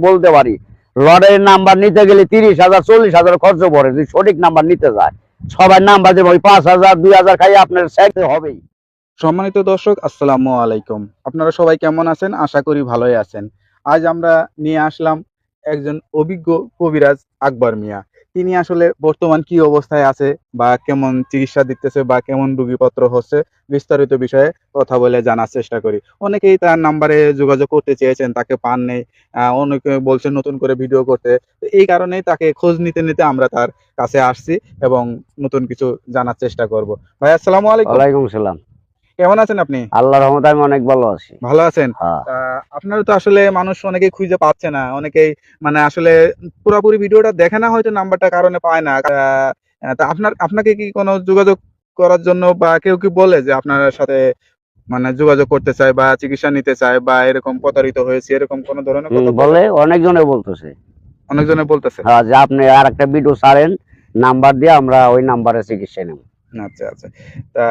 বলতে পারি লটারির নাম্বার নিতে গেলে 30,000 40,000 খরচ পড়ে, যদি সঠিক নাম্বার নিতে যায় সবাই নাম্বার দেবো ওই 5,000 2,000 খাই আপনার সাইডে হবেই। সম্মানিত দর্শক, আসসালামু আলাইকুম। আপনারা সবাই কেমন আছেন? আশা করি ভালোই আছেন। আজ আমরা নিয়ে আসলাম একজন অভিজ্ঞ কবিরাজ আকবর মিয়া। তিনি আসলে বর্তমান কি অবস্থায় আছে বা কেমন চিকিৎসা দিতেছে বা কেমন রোগীপত্র হচ্ছে বিস্তারিত বিষয়ে কথা বলে জানার চেষ্টা করি। অনেকেই তার নাম্বারে যোগাযোগ করতে চেয়েছেন, তাকে পান নেই। অনেকে বলছেন নতুন করে ভিডিও করতে। তো এই কারণেই তাকে খোঁজ নিতে নিতে আমরা তার কাছে আসছি এবং নতুন কিছু জানার চেষ্টা করব। ভাই আসসালামু আলাইকুম। ওয়ালাইকুম সালাম। কেমন আছেন আপনি? আল্লাহর রহমতে আমি অনেক ভালো আছি। ভালো আছেন? হ্যাঁ। আপনারা তো আসলে মানুষ অনেকেই খুঁজে পাচ্ছে না। অনেকেই মানে আসলে পুরাপুরি ভিডিওটা দেখে না, হয়তো নাম্বারটা কারণে পায় না। তা আপনাকে কি কোনো যোগাযোগ করার জন্য বা কেউ কি বলে যে আপনার সাথে মানে যোগাযোগ করতে চায় বা চিকিৎসা নিতে চায় বা এরকম প্রতারিত হয়েছে, এরকম কোনো ধরনের কথা বলে? বলে অনেকজনে বলতেছে। অনেকজনে বলতেছে। হ্যাঁ, যে আপনি আর একটা ভিডিও ছাড়েন, নাম্বার দিয়ে আমরা ওই নাম্বারে চিকিৎসা নেব। আচ্ছা, আচ্ছা। তা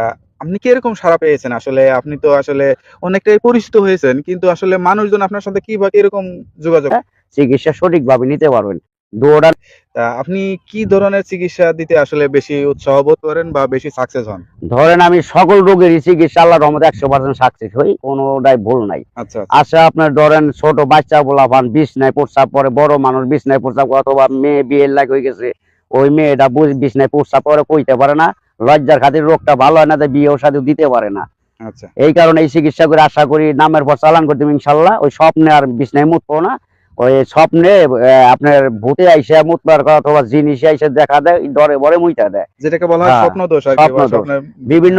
আপনি কি এরকম সাড়া পেয়েছেন? আসলে আপনি তো আসলে অনেকটাই পরিচিত হয়েছেন, কিন্তু আসলে মানুষজন আপনার সাথে কিভাবে এরকম যোগাযোগ? চিকিৎসা সঠিকভাবে নিতে পারবেন। দৌড়ান। তা আপনি কি ধরনের চিকিৎসা দিতে আসলে বেশি উৎসাহ বোধ করেন বা বেশি সাকসেস হন? ধরেন আমি সকল রোগেরই চিকিৎসা আল্লাহর রহমতে 100% সাকসেস হই, কোনোটাই ভুল নাই। আচ্ছা, আচ্ছা। আচ্ছা, আপনার ধরেন ছোট বাচ্চা পোলাপান বিছনায় প্রস্রাব করে, বড় মানুষ বিছনায় প্রস্রাব করে, অথবা মেয়ে বিয়ের লাগ হয়ে গেছে, ওই মেয়েটা বিছনায় প্রস্রাব করে কইতে পারে না, লজ্জার খাতির রোগটা ভালো হয় না, তাই বিয়েও সাথে দিতে পারে না। আচ্ছা, এই কারণে এই চিকিৎসা করে আশা করি নামের পর চালান করতে ইনশাল্লাহ ওই স্বপ্নে আর বিছনায় মুতবো না। ওই স্বপ্নে আপনার ভূতে আইসা মুতবার কথা অথবা জিনিস আইসা দেখা দেয়, ডরে বরে মুইতা দেয়। যেটাকে বলা হয় হ্যাঁ, স্বপ্ন দোষ আর কি, স্বপ্ন বা দোষ। স্বপ্নের বিভিন্ন